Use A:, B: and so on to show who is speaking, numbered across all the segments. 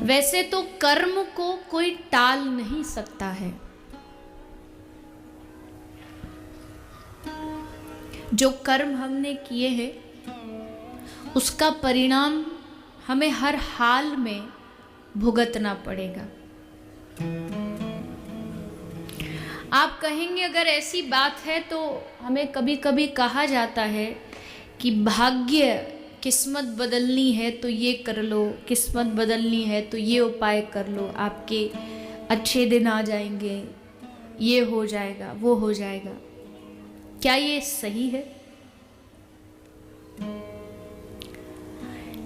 A: वैसे तो कर्म को कोई टाल नहीं सकता है। जो कर्म हमने किए हैं उसका परिणाम हमें हर हाल में भुगतना पड़ेगा। आप कहेंगे अगर ऐसी बात है तो हमें कभी कभी कहा जाता है कि भाग्य, किस्मत बदलनी है तो ये कर लो, किस्मत बदलनी है तो ये उपाय कर लो, आपके अच्छे दिन आ जाएंगे, ये हो जाएगा, वो हो जाएगा। क्या ये सही है?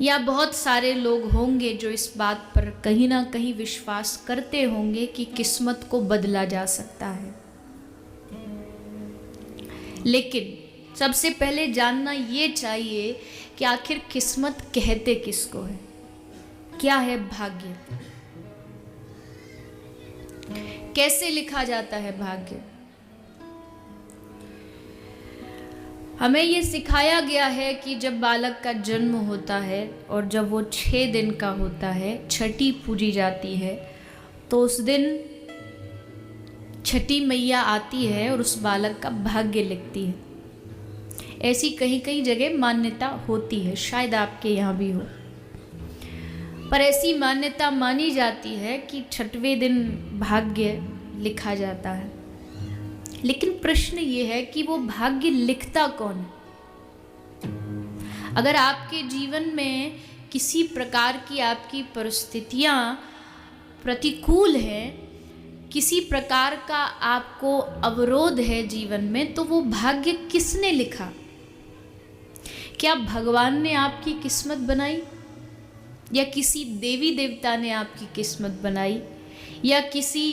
A: या बहुत सारे लोग होंगे जो इस बात पर कहीं ना कहीं विश्वास करते होंगे कि किस्मत को बदला जा सकता है। लेकिन सबसे पहले जानना ये चाहिए कि आखिर किस्मत कहते किसको है? क्या है भाग्य? कैसे लिखा जाता है भाग्य? हमें ये सिखाया गया है कि जब बालक का जन्म होता है और जब वो 6 दिन का होता है, छठी पूजी जाती है, तो उस दिन छठी मैया आती है और उस बालक का भाग्य लिखती है। ऐसी कहीं कहीं जगह मान्यता होती है, शायद आपके यहाँ भी हो, पर ऐसी मान्यता मानी जाती है कि 6वें दिन भाग्य लिखा जाता है। लेकिन प्रश्न ये है कि वो भाग्य लिखता कौन है? अगर आपके जीवन में किसी प्रकार की आपकी परिस्थितियां प्रतिकूल हैं, किसी प्रकार का आपको अवरोध है जीवन में, तो वो भाग्य किसने लिखा? क्या भगवान ने आपकी किस्मत बनाई, या किसी देवी देवता ने आपकी किस्मत बनाई, या किसी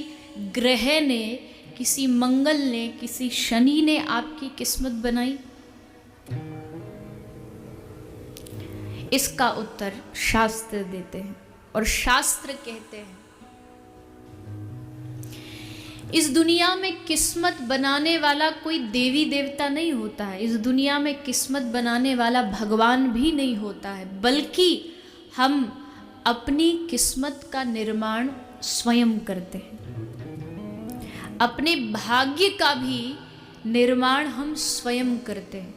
A: ग्रह ने, किसी मंगल ने, किसी शनि ने आपकी किस्मत बनाई? इसका उत्तर शास्त्र देते हैं, और शास्त्र कहते हैं इस दुनिया में किस्मत बनाने वाला कोई देवी देवता नहीं होता है, इस दुनिया में किस्मत बनाने वाला भगवान भी नहीं होता है, बल्कि हम अपनी किस्मत का निर्माण स्वयं करते हैं। अपने भाग्य का भी निर्माण हम स्वयं करते हैं,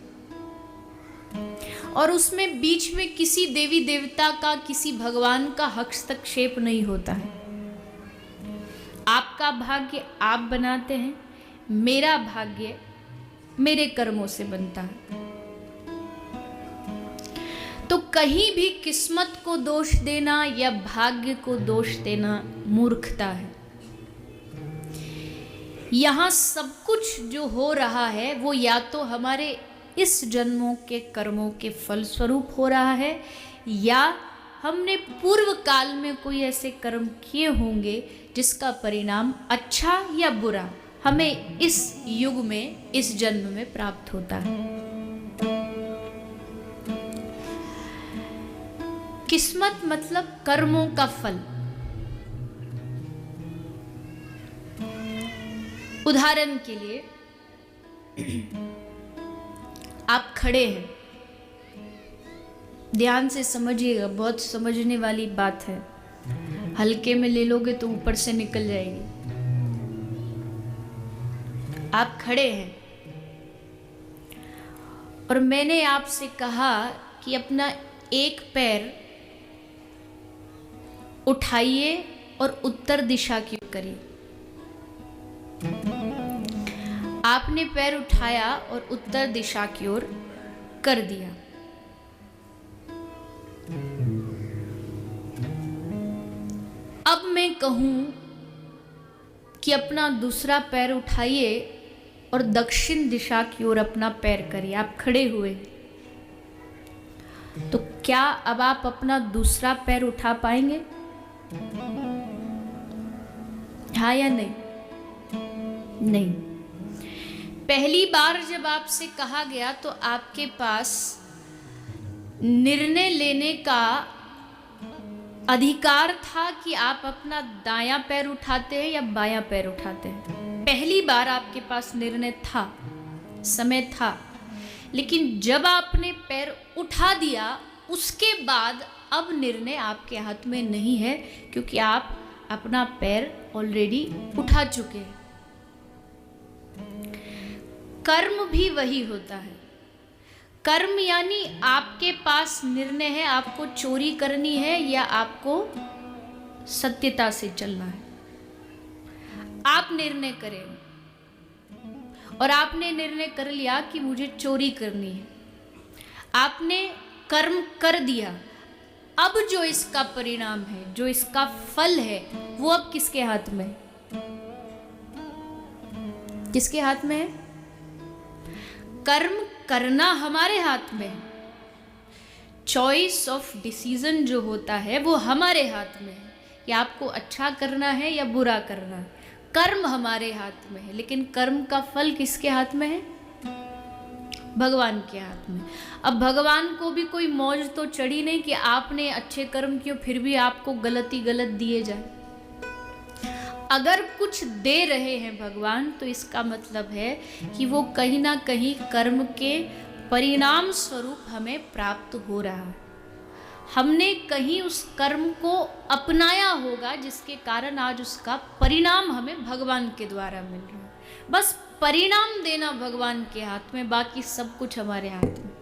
A: और उसमें बीच में किसी देवी देवता का, किसी भगवान का हस्तक्षेप नहीं होता है। आपका भाग्य आप बनाते हैं, मेरा भाग्य मेरे कर्मों से बनता है। तो कहीं भी किस्मत को दोष देना या भाग्य को दोष देना मूर्खता है। यहाँ सब कुछ जो हो रहा है वो या तो हमारे इस जन्मों के कर्मों के फलस्वरूप हो रहा है, या हमने पूर्व काल में कोई ऐसे कर्म किए होंगे जिसका परिणाम अच्छा या बुरा हमें इस युग में, इस जन्म में प्राप्त होता है। किस्मत मतलब कर्मों का फल। उदाहरण के लिए आप खड़े हैं, ध्यान से समझिएगा, बहुत समझने वाली बात है, हल्के में ले लोगे तो ऊपर से निकल जाएगी। आप खड़े हैं और मैंने आपसे कहा कि अपना एक पैर उठाइए और उत्तर दिशा की ओर करिए। आपने पैर उठाया और उत्तर दिशा की ओर कर दिया। अब मैं कहूं कि अपना दूसरा पैर उठाइए और दक्षिण दिशा की ओर अपना पैर करिए। आप खड़े हुए, तो क्या अब आप अपना दूसरा पैर उठा पाएंगे? हाँ या नहीं? नहीं। पहली बार जब आपसे कहा गया तो आपके पास निर्णय लेने का अधिकार था कि आप अपना दायां पैर उठाते हैं या बायां पैर उठाते हैं। पहली बार आपके पास निर्णय था, समय था, लेकिन जब आपने पैर उठा दिया उसके बाद अब निर्णय आपके हाथ में नहीं है, क्योंकि आप अपना पैर ऑलरेडी उठा चुके हैं। कर्म भी वही होता है। कर्म यानी आपके पास निर्णय है, आपको चोरी करनी है या आपको सत्यता से चलना है। आप निर्णय करें, और आपने निर्णय कर लिया कि मुझे चोरी करनी है, आपने कर्म कर दिया। अब जो इसका परिणाम है, जो इसका फल है, वो अब किसके हाथ में? किसके हाथ में है? कर्म करना हमारे हाथ में है। चॉइस ऑफ डिसीजन जो होता है वो हमारे हाथ में है कि आपको अच्छा करना है या बुरा करना है। कर्म हमारे हाथ में है, लेकिन कर्म का फल किसके हाथ में है? भगवान के हाथ में। अब भगवान को भी कोई मौज तो चढ़ी नहीं कि आपने अच्छे कर्म किए फिर भी आपको गलत ही गलत दिए जाए। अगर कुछ दे रहे हैं भगवान, तो इसका मतलब है कि वो कहीं ना कहीं कर्म के परिणाम स्वरूप हमें प्राप्त हो रहा है। हमने कहीं उस कर्म को अपनाया होगा, जिसके कारण आज उसका परिणाम हमें भगवान के द्वारा मिल रहा है। बस परिणाम देना भगवान के हाथ में, बाकी सब कुछ हमारे हाथ में।